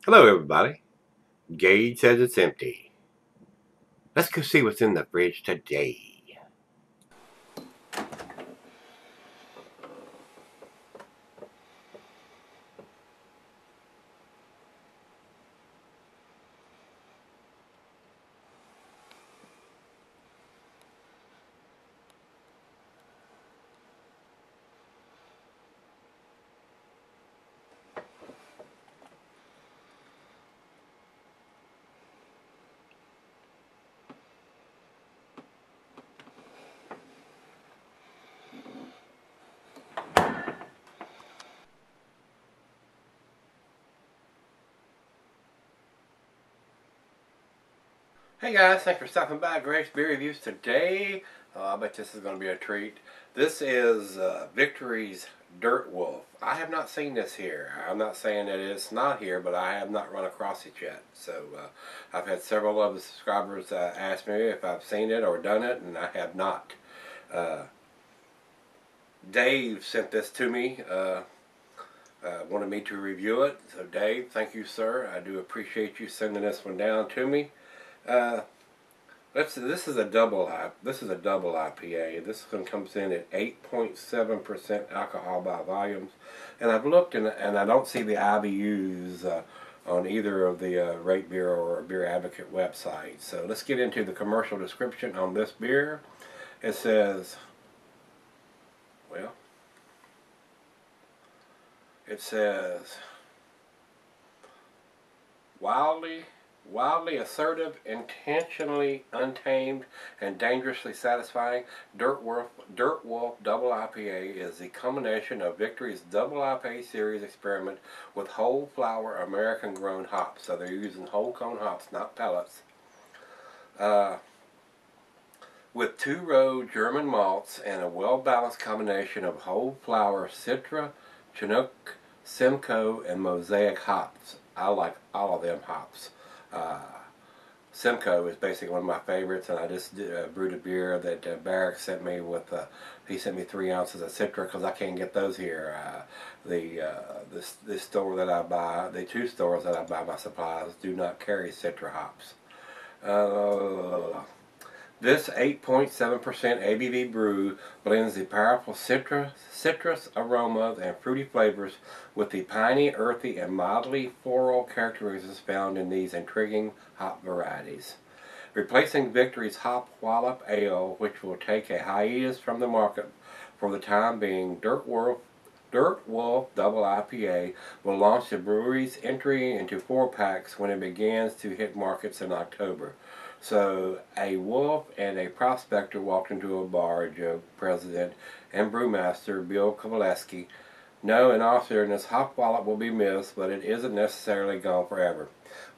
Hello, everybody. Gage says it's empty. Let's go see what's in the fridge today. Hey guys, thanks for stopping by Gregsbeerreviews today. I bet this is going to be a treat. This is Victory's Dirtwolf. I have not seen this here. I'm not saying that it's not here, but I have not run across it yet. So I've had several of the subscribers ask me if I've seen it or done it, and I have not. Dave sent this to me. Wanted me to review it. So Dave, thank you, sir. I do appreciate you sending this one down to me. This is a double IPA. This one comes in at 8.7% alcohol by volumes, and I've looked and I don't see the IBUs on either of the Rate Beer or Beer Advocate websites. So let's get into the commercial description on this beer. It says, well, it says wildly assertive, intentionally untamed, and dangerously satisfying. Dirtwolf Double IPA is the culmination of Victory's Double IPA series experiment with whole flower American grown hops. So they're using whole cone hops, not pellets. With two-row German malts and a well-balanced combination of whole flower Citra, Chinook, Simcoe, and Mosaic hops. I like all of them hops. Simcoe is basically one of my favorites, and I just brewed a beer that Barrick sent me with. He sent me 3 ounces of Citra because I can't get those here. The store that I buy, the 2 stores that I buy my supplies, do not carry Citra hops. This 8.7% ABV brew blends the powerful citrus aromas and fruity flavors with the piney, earthy, and mildly floral characteristics found in these intriguing hop varieties. Replacing Victory's Hop Wallop Ale, which will take a hiatus from the market for the time being, Dirtwolf Double IPA will launch the brewery's entry into 4-packs when it begins to hit markets in October. So a wolf and a prospector walked into a bar, joked President and Brewmaster Bill Kowaleski. No, in all seriousness, Hop Wallop will be missed, but it isn't necessarily gone forever.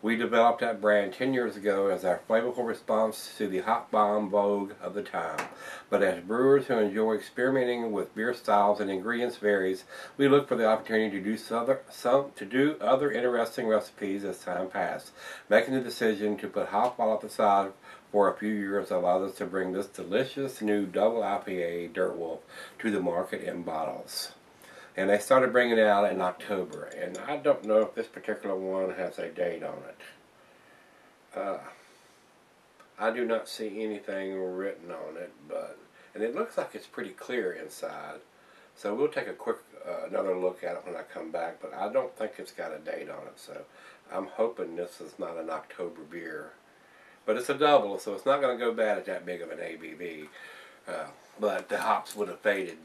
We developed that brand 10 years ago as our flavorful response to the hop bomb vogue of the time. But as brewers who enjoy experimenting with beer styles and ingredients varies, we look for the opportunity to do other interesting recipes as time passed. Making the decision to put Hop Wallop aside for a few years allowed us to bring this delicious new double IPA Dirtwolf to the market in bottles. And they started bringing it out in October, and I don't know if this particular one has a date on it. I do not see anything written on it, and it looks like it's pretty clear inside. So we'll take a quick another look at it when I come back, but I don't think it's got a date on it. So I'm hoping this is not an October beer, but it's a double, so it's not going to go bad at that big of an ABV. But the hops would have faded.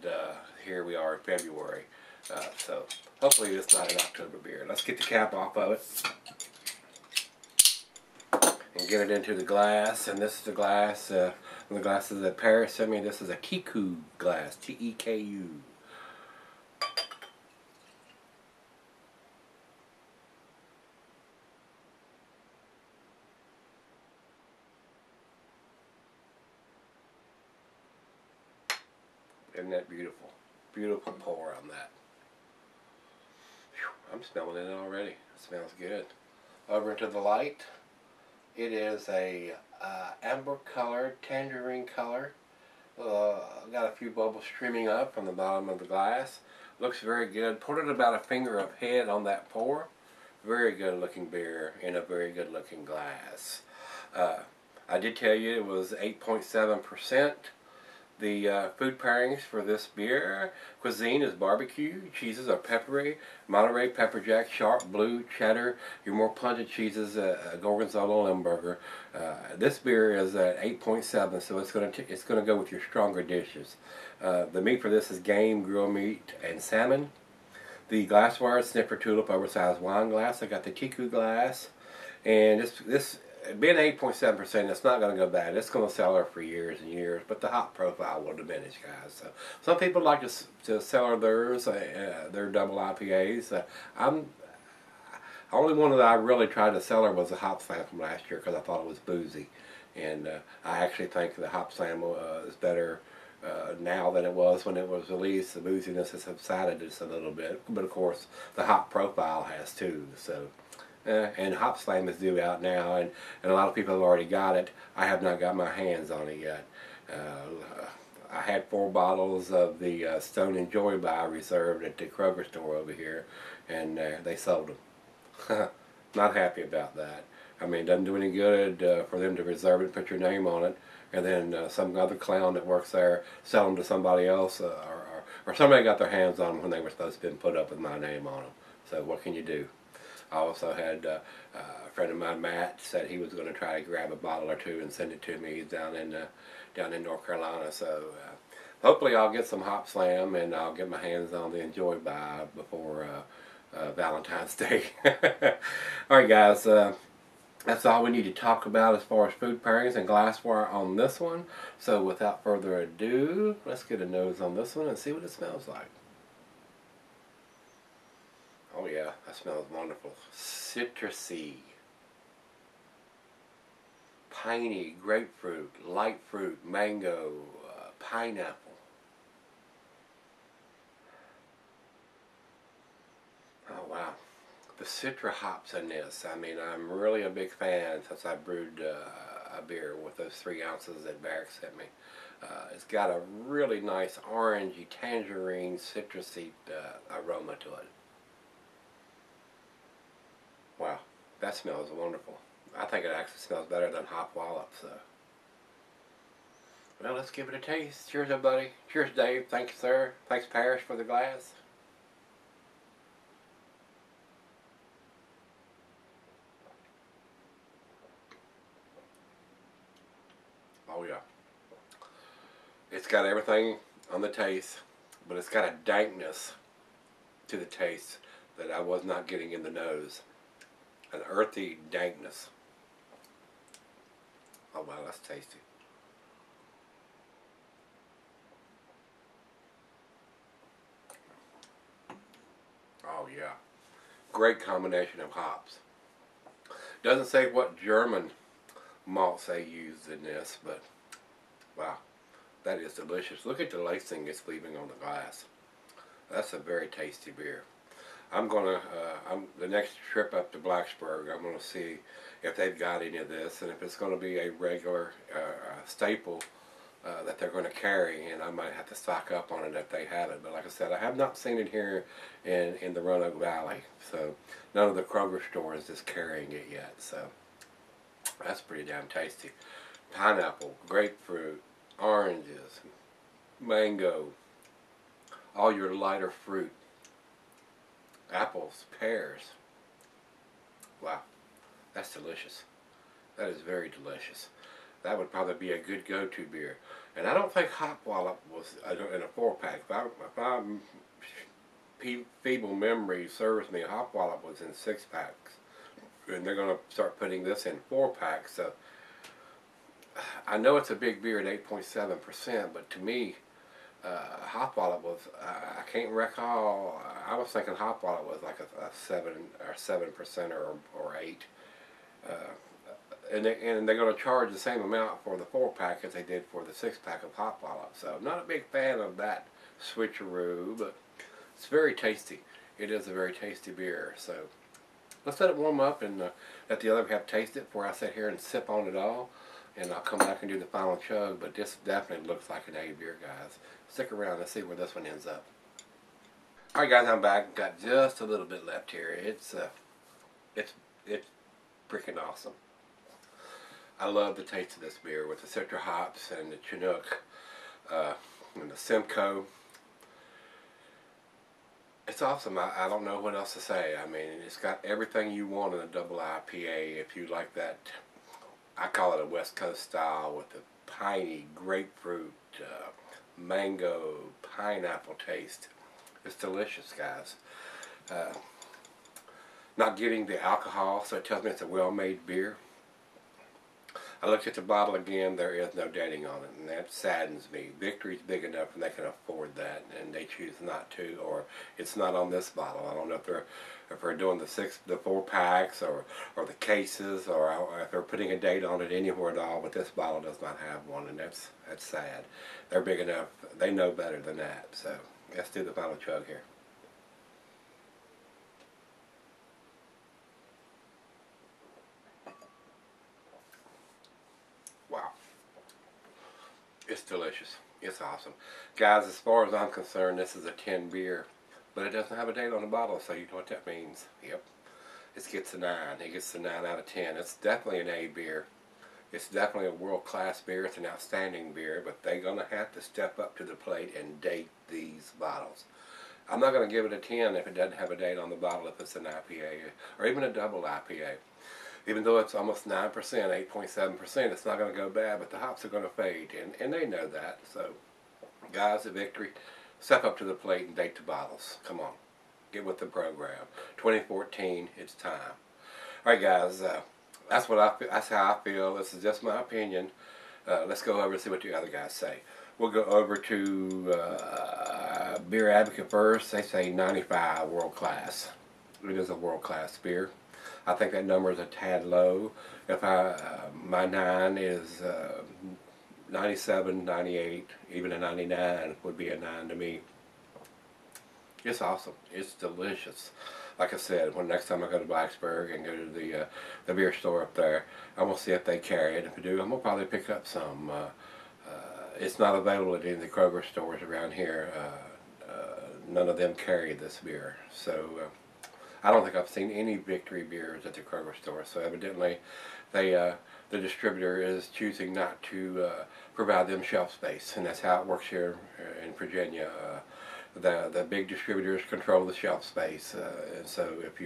Here we are in February. So hopefully it's not an October beer. Let's get the cap off of it and get it into the glass. And this is the glass. The glasses that Paris sent me. This is a Kiku glass. T-E-K-U. Isn't that beautiful? Beautiful pour on that. Whew, I'm smelling it already. It smells good. Over into the light. It is a amber colored, tangerine color. Got a few bubbles streaming up from the bottom of the glass. Looks very good. Poured it about a finger of head on that pour. Very good looking beer in a very good looking glass. I did tell you it was 8.7%. The food pairings for this beer cuisine is barbecue. Cheeses are peppery, Monterey pepper jack, sharp blue, cheddar. Your more pungent cheeses, gorgonzola, Limburger. This beer is at 8.7, so it's gonna go with your stronger dishes. The meat for this is game, grilled meat, and salmon. The glassware sniffer tulip oversized wine glass. I got the Tiku glass, and this being 8.7%, it's not going to go bad. It's going to sell her for years and years, but the hop profile will diminish, guys. So some people like to sell theirs, their double IPAs. I'm only one that I really tried to sell her was the Hop Slam from last year because I thought it was boozy, and I actually think the Hop Slam is better now than it was when it was released. The booziness has subsided just a little bit, but of course the hop profile has too. So. And Hop Slam is due out now, and a lot of people have already got it. I have not got my hands on it yet. I had 4 bottles of the Stone and Joy Buy reserved at the Kroger store over here, and they sold them. Not happy about that. I mean, it doesn't do any good for them to reserve it and put your name on it, and then some other clown that works there sell them to somebody else, or somebody got their hands on them when they were supposed to be put up with my name on them. So what can you do? I also had a friend of mine, Matt, said he was going to try to grab a bottle or two and send it to me. He's down in North Carolina, so hopefully I'll get some Hop Slam and I'll get my hands on the Enjoy Buy before Valentine's Day. All right, guys, that's all we need to talk about as far as food pairings and glassware on this one. So without further ado, let's get a nose on this one and see what it smells like. Oh yeah, that smells wonderful. Citrusy, piney, grapefruit, light fruit, mango, pineapple. Oh wow, the citra hops in this. I mean, I'm really a big fan since I brewed a beer with those 3 ounces that Barrick sent me. It's got a really nice orangey, tangerine, citrusy aroma to it. Wow, that smells wonderful. I think it actually smells better than Hop Wallop, so. Well, let's give it a taste. Cheers, everybody. Cheers, Dave. Thank you, sir. Thanks, Parrish, for the glass. Oh, yeah. It's got everything on the taste, but it's got a dankness to the taste that I was not getting in the nose. An earthy dankness. Oh wow, that's tasty. Oh yeah. Great combination of hops. Doesn't say what German malts they used in this, but wow, that is delicious. Look at the lacing it's leaving on the glass. That's a very tasty beer. I'm gonna, the next trip up to Blacksburg, I'm gonna see if they've got any of this, and if it's gonna be a regular staple that they're gonna carry, and I might have to stock up on it if they have it. But like I said, I have not seen it here in the Roanoke Valley, so none of the Kroger stores is carrying it yet. So that's pretty damn tasty. Pineapple, grapefruit, oranges, mango, all your lighter fruit. Apples, pears. Wow, that's delicious. That is very delicious. That would probably be a good go-to beer. And I don't think Hop Wallop was in a 4-pack. If feeble memory serves me, Hop Wallop was in 6-packs. And they're going to start putting this in 4-packs. So I know it's a big beer at 8.7%, but to me, Hop Wallop was, I can't recall, I was thinking Hop Wallop was like a 7% or 8. And they're going to charge the same amount for the 4-pack as they did for the 6-pack of Hop Wallop. So I'm not a big fan of that switcheroo, but it's very tasty. It is a very tasty beer. So let's let it warm up and let the other half taste it before I sit here and sip on it all. And I'll come back and do the final chug, but this definitely looks like an A beer, guys. Stick around and see where this one ends up. Alright guys, I'm back. Got just a little bit left here. It's it's freaking awesome. I love the taste of this beer with the Citra hops and the Chinook and the Simcoe. It's awesome. I don't know what else to say. I mean, it's got everything you want in a double IPA. If you like that, I call it a West Coast style with the piney grapefruit, mango, pineapple taste. It's delicious, guys. Not getting the alcohol, so it tells me it's a well-made beer. I looked at the bottle again, there is no dating on it, and that saddens me. Victory's big enough and they can afford that, and they choose not to, or it's not on this bottle. I don't know if they're doing the 4-packs or the cases, or if they're putting a date on it anywhere at all, but this bottle does not have one, and that's sad. They're big enough, they know better than that, so let's do the final chug here. Wow. It's delicious. It's awesome. Guys, as far as I'm concerned, this is a 10 beer, but it doesn't have a date on the bottle, so you know what that means. Yep. It gets a 9. It gets a 9 out of 10. It's definitely an A beer. It's definitely a world-class beer. It's an outstanding beer, but they're going to have to step up to the plate and date these bottles. I'm not going to give it a 10 if it doesn't have a date on the bottle, if it's an IPA, or even a double IPA. Even though it's almost 9%, 8.7%, it's not going to go bad, but the hops are going to fade, and they know that. So, guys at Victory, step up to the plate and date the bottles. Come on. Get with the program. 2014, it's time. All right, guys, that's how I feel. This is just my opinion. Let's go over and see what the other guys say. We'll go over to Beer Advocate first. They say 95, world class. It is a world class beer. I think that number is a tad low. If my 9 is 97, 98, even a 99 would be a 9 to me. It's awesome. It's delicious. Like I said, when next time I go to Blacksburg and go to the beer store up there, I'm going to see if they carry it. If they do, I'm going to probably pick up some. It's not available at any of the Kroger stores around here. None of them carry this beer. So I don't think I've seen any Victory beers at the Kroger store. So evidently the distributor is choosing not to provide them shelf space. And that's how it works here in Virginia. The big distributors control the shelf space, and so if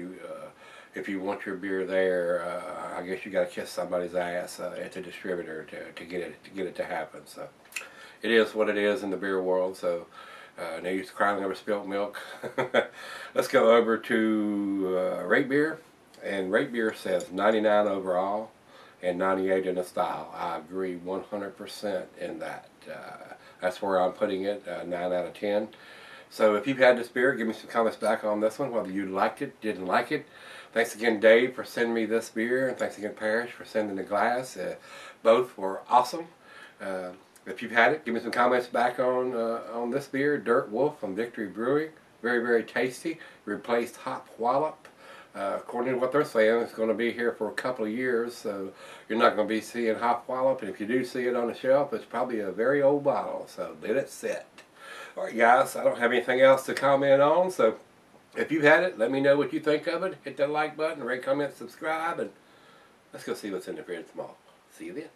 you want your beer there, I guess you got to kiss somebody's ass at the distributor to get it to happen. So it is what it is in the beer world. So no use crying over spilt milk. Let's go over to Rate Beer, and Rate Beer says 99 overall and 98 in the style. I agree 100% in that. That's where I'm putting it. 9 out of 10. So if you've had this beer, give me some comments back on this one, whether you liked it, didn't like it. Thanks again, Dave, for sending me this beer, and thanks again, Parrish, for sending the glass. Both were awesome. If you've had it, give me some comments back on this beer, Dirtwolf from Victory Brewing. Very, very tasty. Replaced Hop Wallop. According to what they're saying, it's going to be here for a couple of years, so you're not going to be seeing Hop Wallop, and if you do see it on the shelf, it's probably a very old bottle, so let it sit. Alright guys, I don't have anything else to comment on, so if you've had it, let me know what you think of it. Hit that like button, rate, comment, subscribe, and let's go see what's in the fridge tomorrow. See you then.